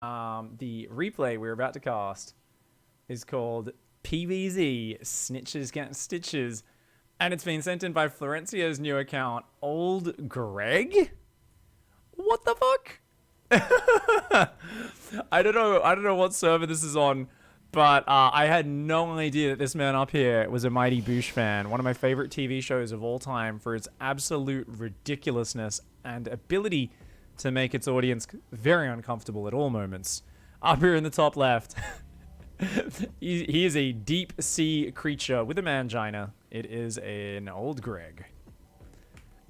The replay we're about to cast is called PVZ Snitches Get Stitches, and it's been sent in by Florencio's new account, Old Greg. What the fuck? I don't know. I don't know what server this is on, but I had no idea that this man up here was a Mighty Boosh fan, one of my favorite TV shows of all time for its absolute ridiculousness and ability to make its audience very uncomfortable at all moments. Up here in the top left, he is a deep sea creature with a mangina. It is an Old Greg.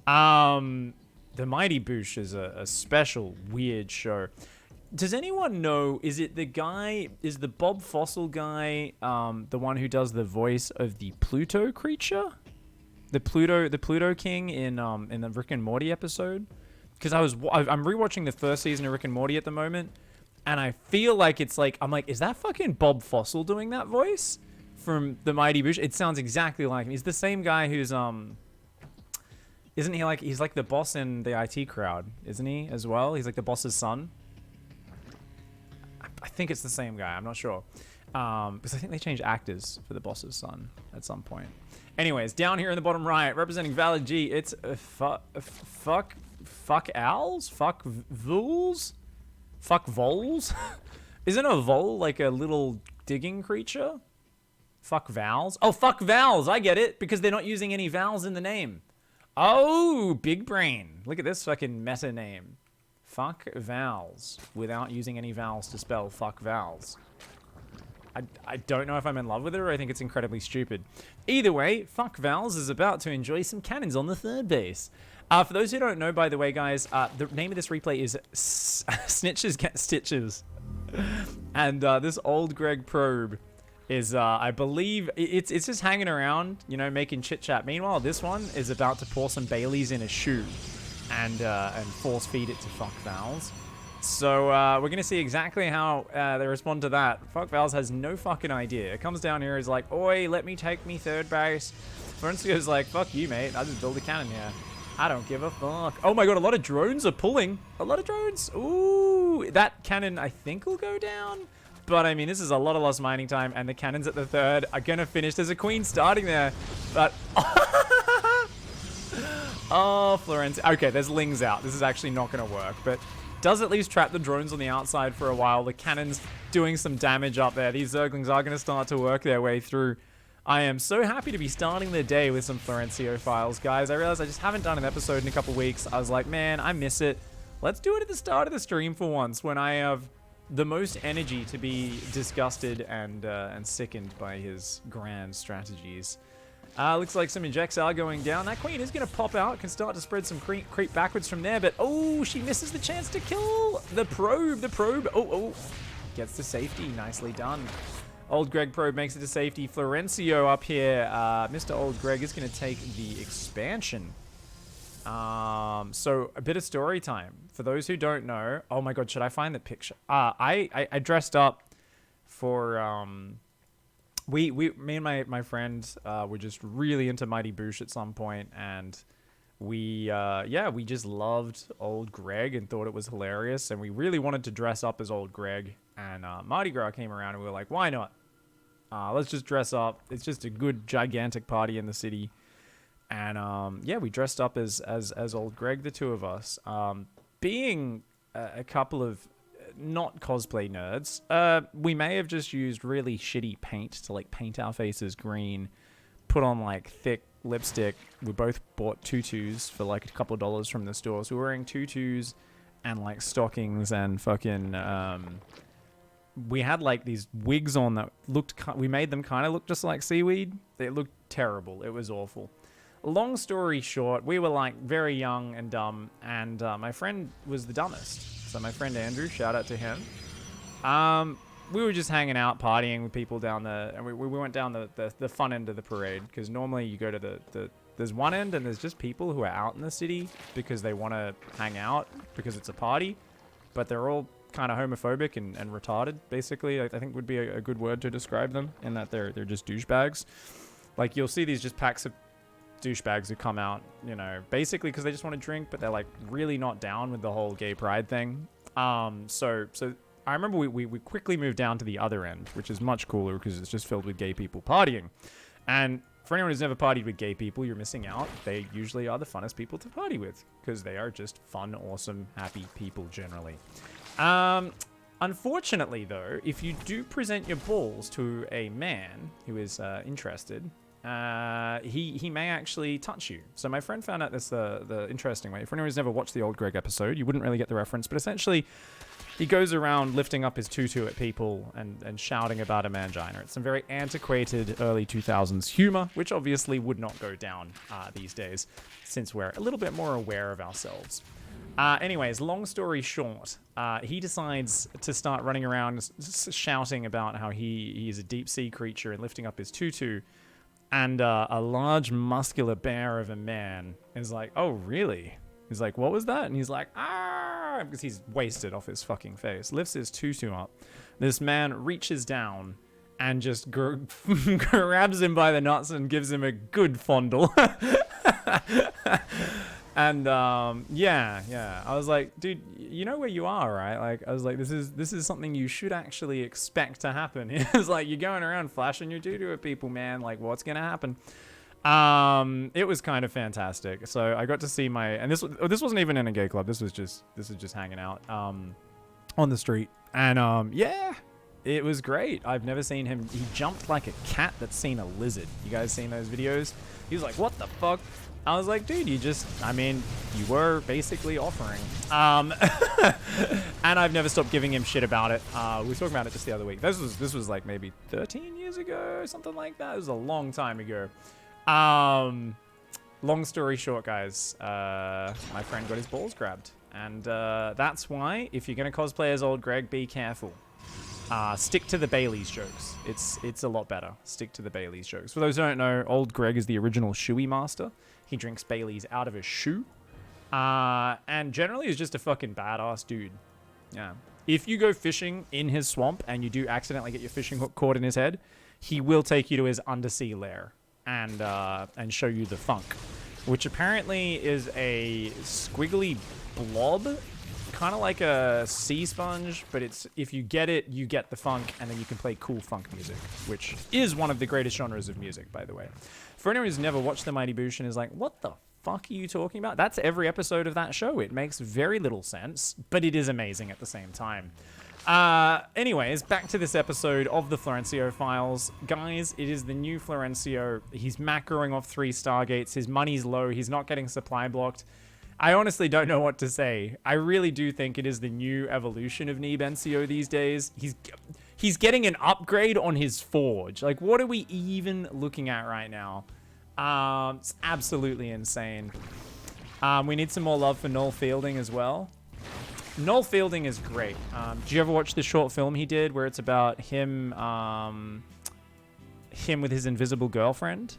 The Mighty Boosh is a special, weird show. Does anyone know, is it the guy, is the Bob Fossil guy, the one who does the voice of the Pluto creature? The Pluto King in the Rick and Morty episode? Because I'm rewatching the first season of Rick and Morty at the moment, and I feel like it's like, I'm like, is that fucking Bob Fossil doing that voice from the Mighty Boosh? It sounds exactly like him. He's the same guy who's, isn't he like, he's like the boss in the IT crowd, isn't he, as well? He's like the boss's son. I think it's the same guy, I'm not sure. Because I think they changed actors for the boss's son at some point. Anyways, down here in the bottom right, representing Valid G, it's fuck owls? Fuck voles? Fuck voles? Isn't a vole like a little digging creature? Fuck vowels? Oh, fuck vowels, I get it, because they're not using any vowels in the name. Oh, big brain. Look at this fucking meta name. Fuck vowels, without using any vowels to spell fuck vowels. I don't know if I'm in love with it or I think it's incredibly stupid. Either way, fuck vowels is about to enjoy some cannons on the third base. For those who don't know, by the way, guys, the name of this replay is Snitches Get Stitches. And this Old Greg probe is, I believe, it's just hanging around, you know, making chit-chat. Meanwhile, this one is about to pour some Baileys in a shoe and force feed it to fuck vowels. So we're going to see exactly how they respond to that. Fuck vowels has no fucking idea. It comes down here, is like, oi, let me take me third base. Florencio's like, fuck you, mate. I just build a cannon here. I don't give a fuck. Oh my god, a lot of drones are pulling. A lot of drones. Ooh, that cannon I think will go down. But I mean, this is a lot of lost mining time, and the cannons at the third are going to finish. There's a queen starting there, but... Oh, Florencio. Okay, there's lings out. This is actually not going to work, but does at least trap the drones on the outside for a while. The cannon's doing some damage up there. These Zerglings are going to start to work their way through. I am so happy to be starting the day with some Florencio files, guys. I realized I just haven't done an episode in a couple weeks. I was like, man, I miss it. Let's do it at the start of the stream for once, when I have the most energy to be disgusted and sickened by his grand strategies. Looks like some injects are going down. That queen is going to pop out. Can start to spread some creep backwards from there. But, oh, she misses the chance to kill the probe. The probe. Oh. Gets to safety. Nicely done. Old Greg probe makes it to safety. Florencio up here. Mr. Old Greg is going to take the expansion. So, a bit of story time. For those who don't know. Oh, my God. Should I find the picture? I dressed up for... Me and my friend were just really into Mighty Boosh at some point, and we just loved Old Greg and thought it was hilarious, and we really wanted to dress up as Old Greg, and Mardi Gras came around, and we were like, why not? Let's just dress up. It's just a good, gigantic party in the city, and we dressed up as Old Greg, the two of us. Being a couple of not cosplay nerds, we may have just used really shitty paint to like paint our faces green, put on like thick lipstick. We both bought tutus for like a couple of dollars from the store, so we were wearing tutus and like stockings and fucking we had like these wigs on that looked, we made them kind of look just like seaweed. They looked terrible. It was awful. Long story short, we were like very young and dumb, and my friend was the dumbest. So my friend Andrew, shout out to him. We were just hanging out, partying with people down the, and we went down the fun end of the parade, because normally you go to there's one end and there's just people who are out in the city because they want to hang out because it's a party, but they're all kind of homophobic and retarded, basically. I think would be a good word to describe them, in that they're just douchebags. Like, you'll see these just packs of douchebags who come out, you know, basically because they just want to drink, but they're like really not down with the whole gay pride thing. So I remember we quickly moved down to the other end, which is much cooler because it's just filled with gay people partying. And for anyone who's never partied with gay people, you're missing out. They usually are the funnest people to party with because they are just fun, awesome, happy people generally. Unfortunately, though, if you do present your balls to a man who is interested, he may actually touch you. So my friend found out this the interesting way. For anyone who's never watched the old Greg episode, you wouldn't really get the reference, but essentially he goes around lifting up his tutu at people and shouting about a mangina. It's some very antiquated early 2000s humor, which obviously would not go down these days since we're a little bit more aware of ourselves. Anyways, long story short, he decides to start running around shouting about how he is a deep sea creature and lifting up his tutu. And a large muscular bear of a man is like, oh, really? He's like, what was that? And he's like, ah, because he's wasted off his fucking face. Lifts his tutu up. This man reaches down and just grabs him by the nuts and gives him a good fondle. And yeah, I was like, dude, you know where you are, right? Like, I was like, this is something you should actually expect to happen. It's like, you're going around flashing your doo-doo at people, man. Like, what's gonna happen? It was kind of fantastic. So I got to see and this wasn't even in a gay club. This is just hanging out on the street, and yeah, it was great. I've never seen him. He jumped like a cat that's seen a lizard. You guys seen those videos? He was like, what the fuck? I was like, dude, you were basically offering. And I've never stopped giving him shit about it. We were talking about it just the other week. This was like maybe 13 years ago, something like that. It was a long time ago. Long story short, guys, my friend got his balls grabbed. And that's why, if you're going to cosplay as old Greg, be careful. Stick to the Bailey's jokes. It's a lot better. Stick to the Bailey's jokes. For those who don't know, old Greg is the original shoey master. He drinks Bailey's out of a shoe. And generally is just a fucking badass dude. Yeah. If you go fishing in his swamp and you do accidentally get your fishing hook caught in his head, he will take you to his undersea lair and show you the funk, which apparently is a squiggly blob, kind of like a sea sponge, but if you get it, you get the funk, and then you can play cool funk music, which is one of the greatest genres of music, by the way. For anyone who's never watched The Mighty Boosh and is like, what the fuck are you talking about? That's every episode of that show. It makes very little sense, but it is amazing at the same time. Anyways, back to this episode of the Florencio Files. Guys, it is the new Florencio. He's macroing off 3 Stargates. His money's low. He's not getting supply blocked. I honestly don't know what to say. I really do think it is the new evolution of Nebencio these days. He's getting an upgrade on his forge. Like, what are we even looking at right now? It's absolutely insane. We need some more love for Noel Fielding as well. Noel Fielding is great. Did you ever watch the short film he did where it's about him with his invisible girlfriend?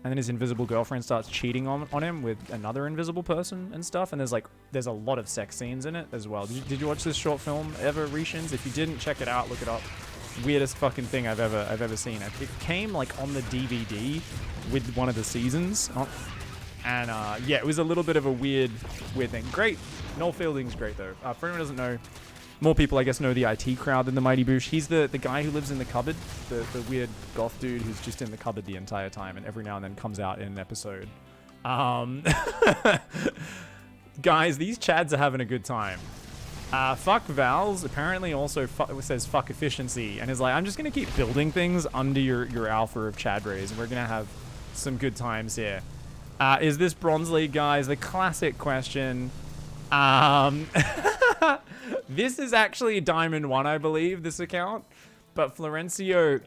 And then his invisible girlfriend starts cheating on him with another invisible person and stuff. And there's a lot of sex scenes in it as well. Did you watch this short film ever, Rishins? If you didn't, check it out. Look it up. Weirdest fucking thing I've ever seen. It came like on the DVD with one of the seasons. And yeah, it was a little bit of a weird thing. Great. Noel Fielding's great though. For anyone who doesn't know, more people, I guess, know the IT crowd than the Mighty Boosh. He's the guy who lives in the cupboard, the weird goth dude who's just in the cupboard the entire time and every now and then comes out in an episode. Guys, these chads are having a good time. Fuck Vals apparently also says fuck efficiency and is like, I'm just going to keep building things under your alpha of Chad Rays and we're going to have some good times here. Is this Bronze League, guys? The classic question. This is actually Diamond 1, I believe, this account. But Florencio,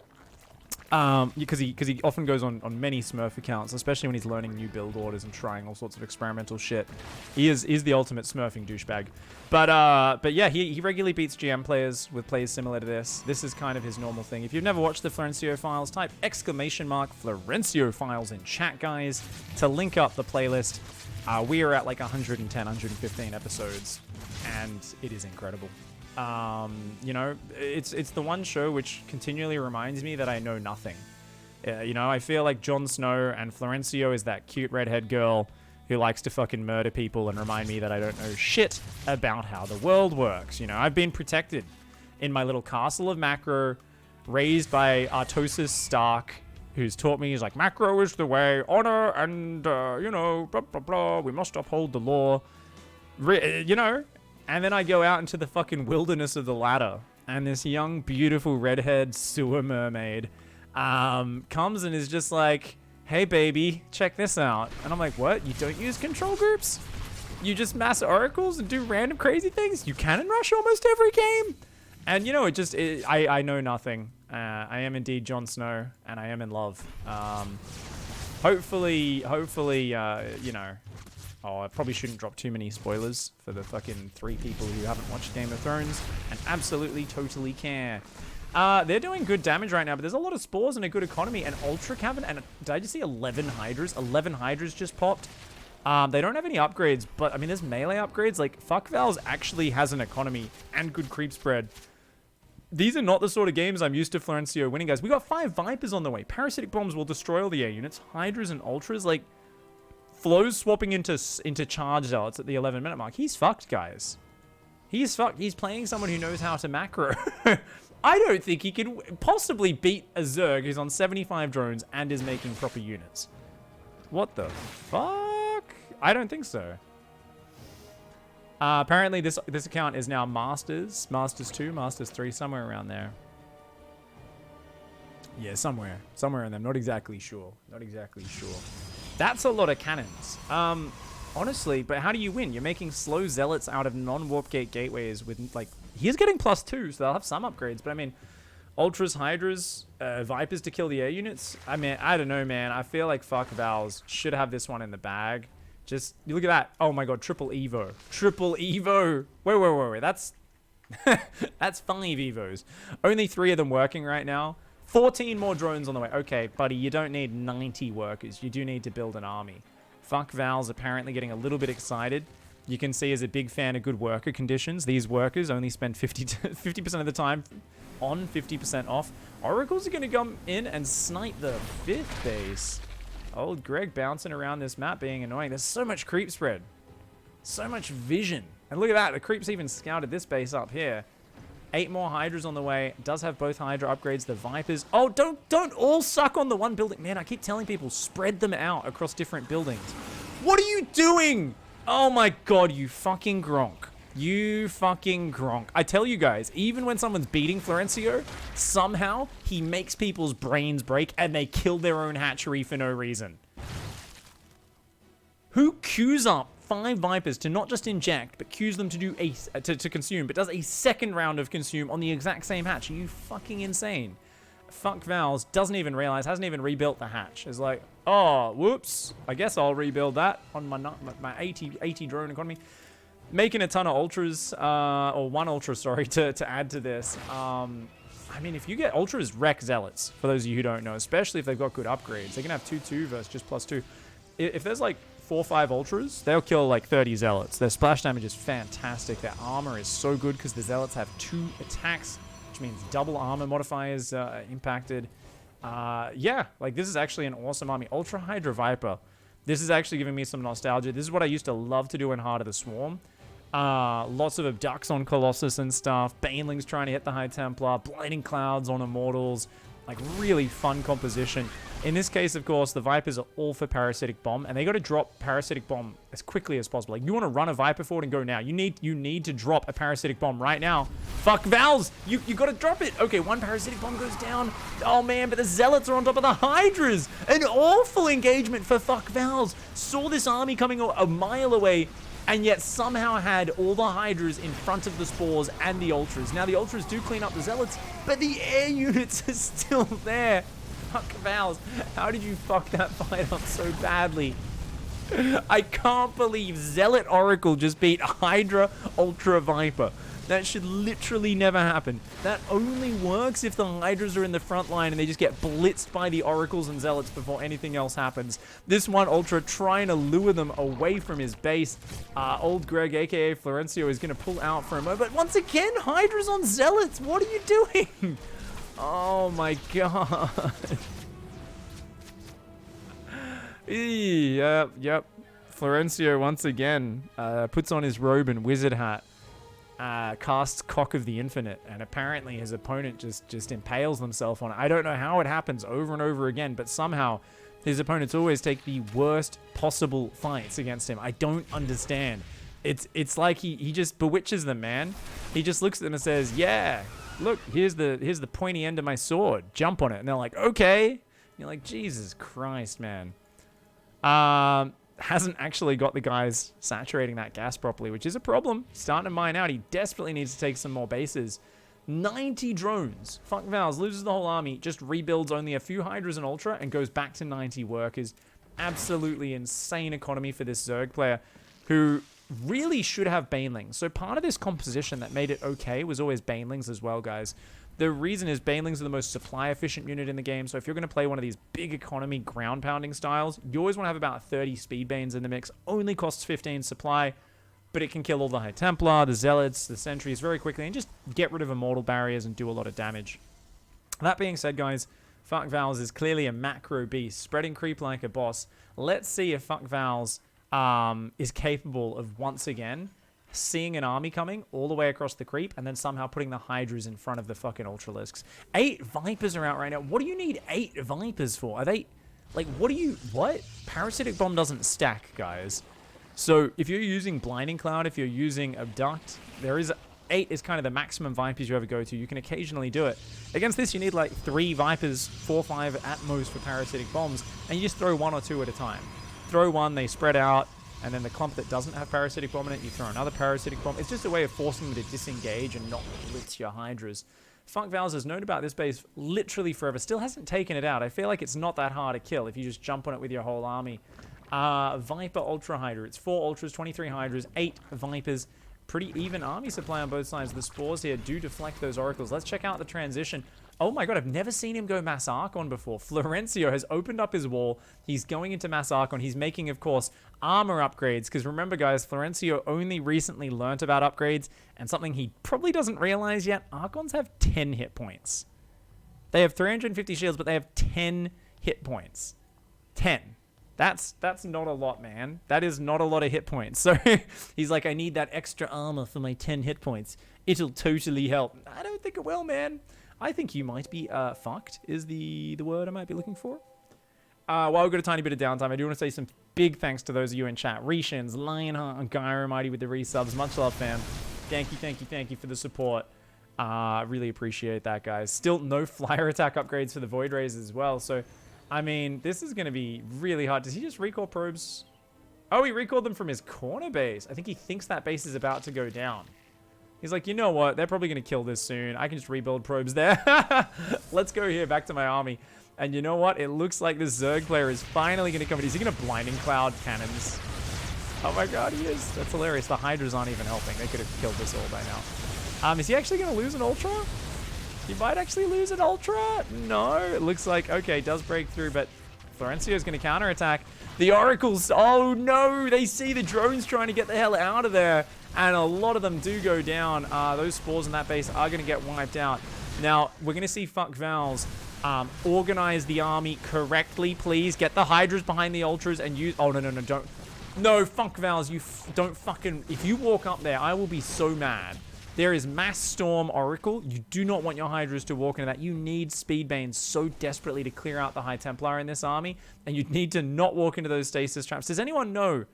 because he often goes on many Smurf accounts, especially when he's learning new build orders and trying all sorts of experimental shit. He is the ultimate Smurfing douchebag. But yeah, he regularly beats GM players with plays similar to this. This is kind of his normal thing. If you've never watched the Florencio Files, type !Florencio Files in chat, guys, to link up the playlist. We are at like 110, 115 episodes, and it is incredible. You know, it's the one show which continually reminds me that I know nothing. You know, I feel like Jon Snow and Florencio is that cute redhead girl who likes to fucking murder people and remind me that I don't know shit about how the world works. You know, I've been protected in my little castle of macro, raised by Artosis Stark, who's taught me, he's like, macro is the way, honor, and, you know, blah, blah, blah, we must uphold the law, you know, and then I go out into the fucking wilderness of the ladder, and this young, beautiful, redhead sewer mermaid comes and is just like, hey, baby, check this out. And I'm like, what? You don't use control groups? You just mass oracles and do random crazy things? You cannon rush almost every game? And, you know, I know nothing. I am indeed Jon Snow, and I am in love. Hopefully, you know... Oh, I probably shouldn't drop too many spoilers for the fucking 3 people who haven't watched Game of Thrones and absolutely, totally care. They're doing good damage right now, but there's a lot of spores and a good economy and Ultra Cavern. And did I just see 11 Hydras? 11 Hydras just popped. They don't have any upgrades, but I mean, there's melee upgrades. Like, Fuck Val's actually has an economy and good creep spread. These are not the sort of games I'm used to Florencio winning, guys. We got 5 Vipers on the way. Parasitic Bombs will destroy all the air units. Hydras and Ultras, like... Flo's swapping into charge zealots at the 11-minute mark. He's fucked, guys. He's fucked. He's playing someone who knows how to macro. I don't think he can possibly beat a Zerg who's on 75 drones and is making proper units. What the fuck? I don't think so. Apparently, this account is now Masters. Masters 2, Masters 3, somewhere around there. Yeah, somewhere. Somewhere in them. Not exactly sure. Not exactly sure. That's a lot of cannons. Honestly, but how do you win? You're making slow zealots out of non-warp gate gateways with, like... He's getting +2, so they'll have some upgrades. But, I mean, Ultras, Hydras, Vipers to kill the air units. I mean, I don't know, man. I feel like Fuck Vals should have this one in the bag. Just, you look at that. Oh, my God. Triple Evo. Triple Evo. Wait. That's... That's 5 Evos. Only 3 of them working right now. 14 more drones on the way. Okay, buddy, you don't need 90 workers. You do need to build an army. Fuck Val's apparently getting a little bit excited. You can see as a big fan of good worker conditions. These workers only spend 50% of the time on, 50% off. Oracles are going to come in and snipe the 5th base. Old Greg bouncing around this map being annoying. There's so much creep spread. So much vision. And look at that. The creeps even scouted this base up here. 8 more Hydras on the way. Does have both Hydra upgrades. The Vipers. Oh, don't all suck on the one building. Man, I keep telling people, spread them out across different buildings. What are you doing? Oh my God, you fucking Gronk. You fucking Gronk. I tell you guys, even when someone's beating Florencio, somehow he makes people's brains break and they kill their own hatchery for no reason. Who queues up 5 Vipers to not just inject, but queues them to do to consume, but does a second round of consume on the exact same hatch? Are you fucking insane? Fuck Val's doesn't even realize, hasn't even rebuilt the hatch. It's like, oh, whoops. I guess I'll rebuild that on my 80 drone economy. Making a ton of ultras, or 1 ultra, sorry, to add to this. I mean, if you get ultras, wreck zealots, for those of you who don't know, especially if they've got good upgrades. They can have 2-2 versus just +2. If there's like 4 or 5 ultras, they'll kill like 30 zealots. Their splash damage is fantastic. Their armor is so good because the zealots have 2 attacks, which means double armor modifiers impacted. Yeah, like this is actually an awesome army. Ultra Hydra Viper. This is actually giving me some nostalgia. This is what I used to love to do in Heart of the Swarm. Lots of abducts on Colossus and stuff. Banelings trying to hit the High Templar. Blinding Clouds on Immortals. Like really fun composition. In this case, of course, the Vipers are all for Parasitic Bomb, and they got to drop Parasitic Bomb as quickly as possible. Like, you want to run a Viper forward and go now. You need to drop a Parasitic Bomb right now. Fuck Val's! You got to drop it! Okay, 1 Parasitic Bomb goes down. Oh, man, but the Zealots are on top of the Hydras! An awful engagement for Fuck Val's. Saw this army coming a mile away, and yet somehow had all the Hydras in front of the Spores and the Ultras. Now, the Ultras do clean up the Zealots, but the air units are still there. Fuck Val's. How did you fuck that fight up so badly? I can't believe Zealot Oracle just beat Hydra Ultra Viper. That should literally never happen. That only works if the Hydras are in the front line and they just get blitzed by the Oracles and Zealots before anything else happens. This one Ultra trying to lure them away from his base. Old Greg, aka Florencio, is going to pull out for a moment. But once again, Hydra's on Zealots. What are you doing? Oh my God. Yep. Florencio once again puts on his robe and wizard hat. casts Cock of the Infinite, and apparently his opponent just impales themselves on it. I don't know how it happens over and over again, but somehow his opponents always take the worst possible fights against him. I don't understand. It's like he just bewitches them, man. He just looks at them and says, yeah, look, here's the pointy end of my sword. Jump on it. And they're like, okay. And you're like, Jesus Christ, man. Hasn't actually got the guys saturating that gas properly, which is a problem. Starting to mine out. He desperately needs to take some more bases. 90 drones. Fuck Vals, loses the whole army, just rebuilds only a few Hydras and Ultra, and goes back to 90 workers. Absolutely insane economy for this Zerg player, who really should have Banelings. So part of this composition that made it okay was always Banelings as well, guys. The reason is Banelings are the most supply-efficient unit in the game, so if you're going to play one of these big economy ground-pounding styles, you always want to have about 30 Speedbanes in the mix. Only costs 15 supply, but it can kill all the High Templar, the Zealots, the Sentries very quickly, and just get rid of Immortal Barriers and do a lot of damage. That being said, guys, Fuck Vals is clearly a macro beast, spreading creep like a boss. Let's see if Fuck Vals is capable of, once again, seeing an army coming all the way across the creep and then somehow putting the Hydras in front of the fucking Ultralisks. 8 Vipers are out right now. What do you need 8 Vipers for? Are they, like, what? Parasitic Bomb doesn't stack, guys. So if you're using Blinding Cloud, if you're using Abduct, 8 is kind of the maximum Vipers you ever go to. You can occasionally do it. Against this, you need like 3 Vipers, 4 or 5 at most for Parasitic Bombs, and you just throw 1 or 2 at a time. Throw 1, they spread out, and then the clump that doesn't have Parasitic Bomb in it, you throw another Parasitic Bomb. It's just a way of forcing them to disengage and not blitz your Hydras. Fuck Vals has known about this base literally forever. Still hasn't taken it out. I feel like it's not that hard to kill if you just jump on it with your whole army. Viper Ultra Hydra. It's 4 Ultras, 23 Hydras, 8 Vipers. Pretty even army supply on both sides. The spores here do deflect those oracles. Let's check out the transition. Oh my god, I've never seen him go Mass Archon before. Florencio has opened up his wall. He's going into Mass Archon. He's making, of course, armor upgrades. Because remember, guys, Florencio only recently learnt about upgrades. And something he probably doesn't realize yet, Archons have 10 hit points. They have 350 shields, but they have 10 hit points. 10. That's not a lot, man. That is not a lot of hit points. So he's like, I need that extra armor for my 10 hit points. It'll totally help. I don't think it will, man. I think you might be fucked is the word I might be looking for. While we've got a tiny bit of downtime, I do want to say some big thanks to those of you in chat. Reshins, Lionheart, and Gyromighty with the resubs. Much love, fam. Thank you for the support. Really appreciate that, guys. Still no flyer attack upgrades for the Void Rays as well. So, I mean, this is going to be really hard. Does he just recall probes? Oh, he recalled them from his corner base. I think he thinks that base is about to go down. He's like, you know what? They're probably going to kill this soon. I can just rebuild probes there. Let's go here, back to my army. And you know what? It looks like this Zerg player is finally going to come in. Is he going to Blinding Cloud cannons? Oh my god, he is. That's hilarious. The Hydras aren't even helping. They could have killed this all by now. Is he actually going to lose an Ultra? He might actually lose an Ultra. No, it looks like, okay, does break through, but Florencio's going to counterattack. The Oracles, oh no, they see the drones trying to get the hell out of there. And a lot of them do go down. Those spores in that base are going to get wiped out. Now, we're going to see Fuck Vals organize the army correctly, please. Get the Hydras behind the Ultras and use... Oh, no, don't. No, Fuck Vals, you don't fucking... If you walk up there, I will be so mad. There is Mass Storm Oracle. You do not want your Hydras to walk into that. You need Speedbanes so desperately to clear out the High Templar in this army. And you need to not walk into those stasis traps. Does anyone know...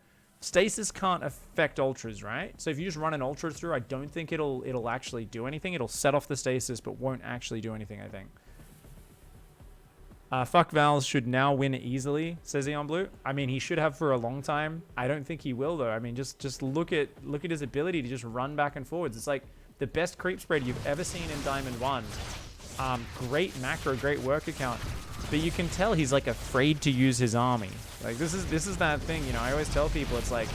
Stasis can't affect Ultras, right? So if you just run an Ultra through, I don't think it'll actually do anything. It'll set off the stasis, but won't actually do anything, I think. Fuck Vals should now win easily, says Eon Blue. I mean, he should have for a long time. I don't think he will, though. I mean, just look at his ability to just run back and forwards. It's like the best creep spread you've ever seen in Diamond 1. Great macro, great work account. But you can tell he's like afraid to use his army. Like this is that thing, you know, I always tell people it's like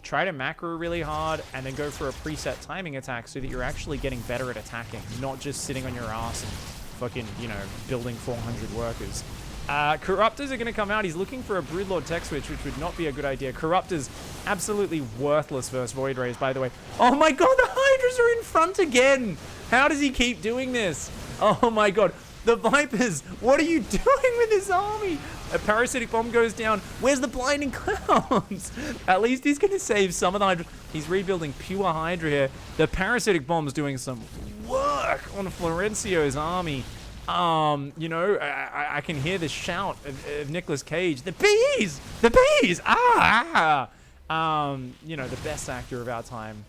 try to macro really hard and then go for a preset timing attack so that you're actually getting better at attacking, not just sitting on your ass and fucking, you know, building 400 workers. Corruptors are going to come out. He's looking for a Broodlord tech switch, which would not be a good idea. Corruptors, absolutely worthless versus Void Rays, by the way. Oh my god, the Hydras are in front again! How does he keep doing this? Oh my god. The Vipers, what are you doing with this army? A parasitic bomb goes down. Where's the blinding clouds? At least he's going to save some of the Hydra. He's rebuilding pure Hydra here. The parasitic bomb's doing some work on Florencio's army. You know, I can hear the shout of Nicolas Cage. The bees! The bees! You know, the best actor of our time.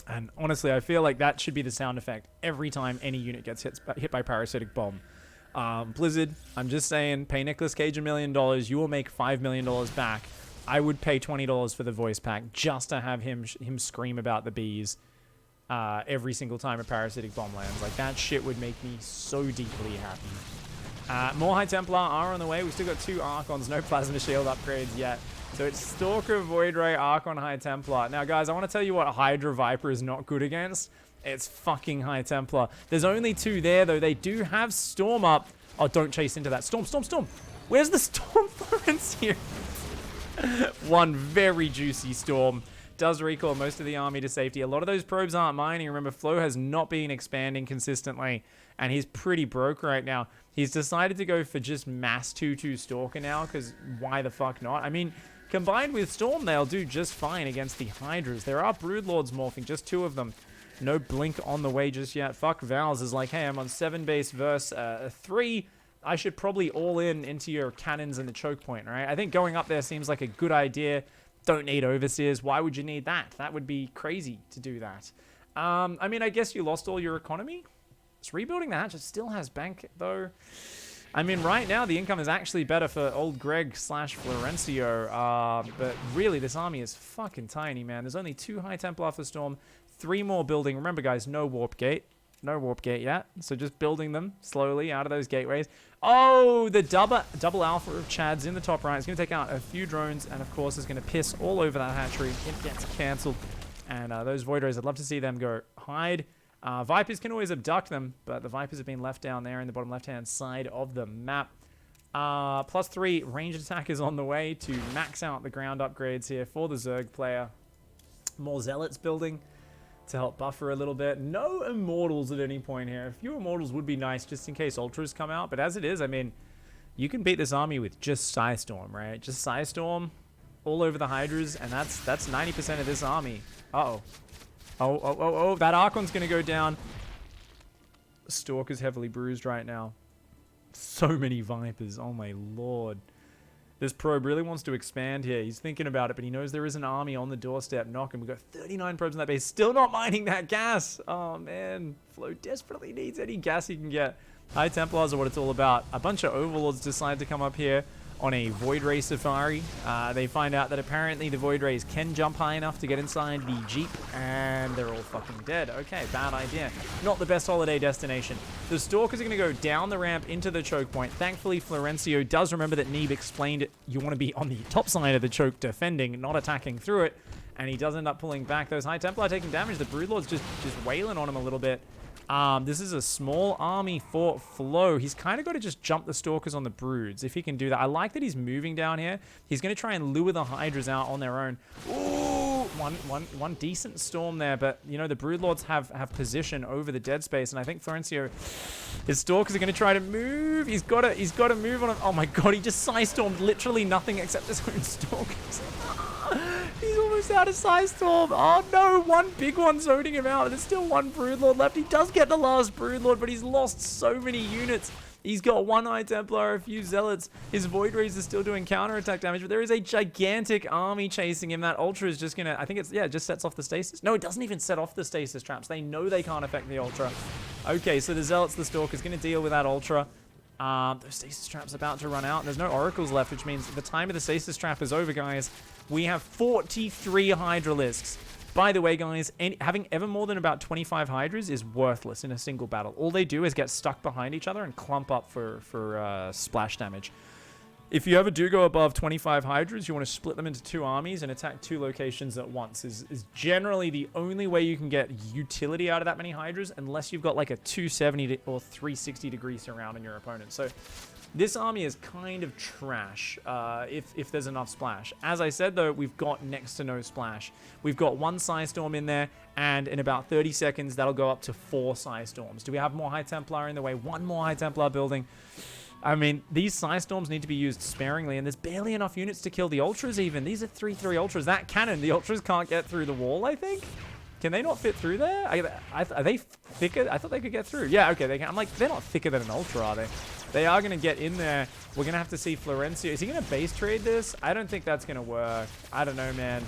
And honestly, I feel like that should be the sound effect every time any unit gets hit by parasitic bomb. Blizzard, I'm just saying, pay Nicolas Cage $1 million. You will make $5 million back. I would pay $20 for the voice pack just to have him scream about the bees every single time a parasitic bomb lands. Like, that shit would make me so deeply happy. More High Templar are on the way. We've still got 2 Archons, no Plasma Shield upgrades yet. So it's Stalker, Void Ray, Archon, High Templar. Now, guys, I want to tell you what Hydra Viper is not good against. It's fucking High Templar. There's only 2 there, though. They do have Storm up. Oh, don't chase into that. Storm, Storm, Storm. Where's the Storm, Florencio? One very juicy Storm. Does recall most of the army to safety. A lot of those probes aren't mining. Remember, Flo has not been expanding consistently, and he's pretty broke right now. He's decided to go for just mass 2-2 Stalker now, because why the fuck not? I mean, combined with Storm, they'll do just fine against the Hydras. There are Broodlords morphing, just 2 of them. No Blink on the way just yet. Fuck Vals is like, hey, I'm on 7 base verse 3. I should probably all into your cannons and the choke point, right? I think going up there seems like a good idea. Don't need Overseers. Why would you need that? That would be crazy to do that. I mean, I guess you lost all your economy. It's rebuilding the hatch. It still has bank, though. I mean, right now, the income is actually better for old Greg / Florencio. But really, this army is fucking tiny, man. There's only 2 High Templar for Storm, 3 more building. Remember, guys, no Warp Gate. No Warp Gate yet. So just building them slowly out of those gateways. Oh, the double alpha of Chad's in the top right. It's going to take out a few drones. And, of course, it's going to piss all over that hatchery. It gets cancelled. And those Void Rays, I'd love to see them go hide. Vipers can always abduct them, but the Vipers have been left down there in the bottom left-hand side of the map. +3 ranged attack is on the way to max out the ground upgrades here for the Zerg player. More Zealots building to help buffer a little bit. No Immortals at any point here. A few Immortals would be nice just in case Ultras come out, but as it is, I mean, you can beat this army with just Psystorm, right? Just Psystorm all over the Hydras, and that's 90% of this army. Uh-oh. Oh, that Archon's going to go down. Stalker's heavily bruised right now. So many Vipers. Oh, my lord. This probe really wants to expand here. He's thinking about it, but he knows there is an army on the doorstep knocking. We've got 39 probes in that base. Still not mining that gas. Oh, man. Flo desperately needs any gas he can get. High Templars are what it's all about. A bunch of Overlords decide to come up here on a Void Ray safari. They find out that apparently the Void Rays can jump high enough to get inside the Jeep, and they're all fucking dead. Okay, bad idea. Not the best holiday destination. The Stalkers are going to go down the ramp into the choke point. Thankfully, Florencio does remember that Neeb explained you want to be on the top side of the choke defending, not attacking through it, and he does end up pulling back. Those High Templar taking damage. The Broodlord's just wailing on him a little bit. This is a small army for Flo. He's kind of got to just jump the Stalkers on the Broods if he can do that. I like that he's moving down here. He's going to try and lure the Hydras out on their own. Ooh, one decent Storm there, but you know the Broodlords have position over the dead space, and I think Florencio, his Stalkers are going to try to move. He's got to move on him. Oh my god, he just Psystormed literally nothing except his own Stalkers. He's almost out of Psystorm. Oh no, one big one zoning him out. There's still one Broodlord left. He does get the last Broodlord, but he's lost so many units. He's got 1 High Templar, a few Zealots. His Void Rays are still doing counterattack damage, but there is a gigantic army chasing him. That Ultra is just gonna, I think it's, yeah, it just sets off the stasis. No, it doesn't even set off the stasis traps. They know they can't affect the Ultra. Okay, so the Zealots, the Stalker, is gonna deal with that Ultra. Those stasis traps are about to run out. There's no oracles left, which means the time of the stasis trap is over, guys. We have 43 Hydralisks. By the way, guys, having ever more than about 25 Hydras is worthless in a single battle. All they do is get stuck behind each other and clump up for splash damage. If you ever do go above 25 Hydras, you want to split them into 2 armies and attack 2 locations at once. Is generally the only way you can get utility out of that many Hydras, unless you've got like a 270 or 360 degree surround on your opponent. So This army is kind of trash if there's enough splash. As I said, though, we've got next to no splash. We've got 1 Psy Storm in there, and in about 30 seconds, that'll go up to 4 Psy Storms. Do we have more High Templar in the way? 1 more High Templar building. I mean, these Psy Storms need to be used sparingly, and there's barely enough units to kill the Ultras even. These are 3/3 Ultras. That cannon, the Ultras can't get through the wall, I think. Can they not fit through there? Are they thicker? I thought they could get through. Yeah, okay, they can. I'm like, they're not thicker than an Ultra, are they? They are going to get in there. We're going to have to see Florencio. Is he going to base trade this? I don't think that's going to work. I don't know, man.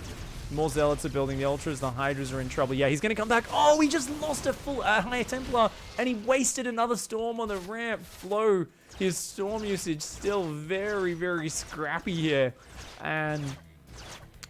More Zealots are building the Ultras. The Hydras are in trouble. Yeah, he's going to come back. Oh, he just lost a full High Templar, and he wasted another Storm on the ramp. Flow, his Storm usage still very, very scrappy here. And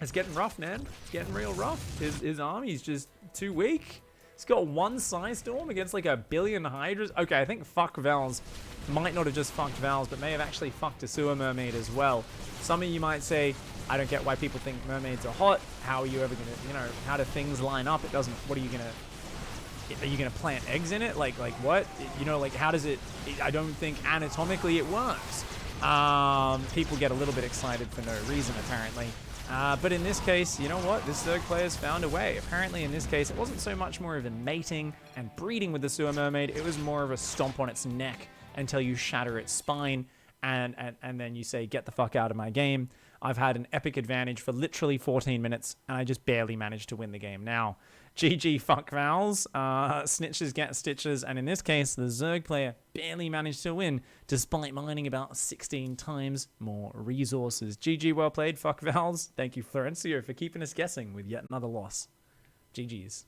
it's getting rough, man. It's getting real rough. His army's just too weak. He's got 1 Psy Storm against like 1 billion Hydras. Okay, I think fuck Vals might not have just fucked Vals, but may have actually fucked a Sewer Mermaid as well. Some of you might say, I don't get why people think mermaids are hot. How are you ever going to, you know, how do things line up? It doesn't, what are you going to plant eggs in it? Like what? You know, like how does it, I don't think anatomically it works. People get a little bit excited for no reason, apparently. But in this case, you know what? This Zerg player's found a way. Apparently, in this case, it wasn't so much more of a mating and breeding with the Sewer Mermaid. It was more of a stomp on its neck until you shatter its spine, and then you say, get the fuck out of my game. I've had an epic advantage for literally 14 minutes, and I just barely managed to win the game. Now, GG fuck Vals, Snitches get stitches, and in this case, the Zerg player barely managed to win, despite mining about 16 times more resources. GG, well played, fuck Vals. Thank you, Florencio, for keeping us guessing with yet another loss. GG's.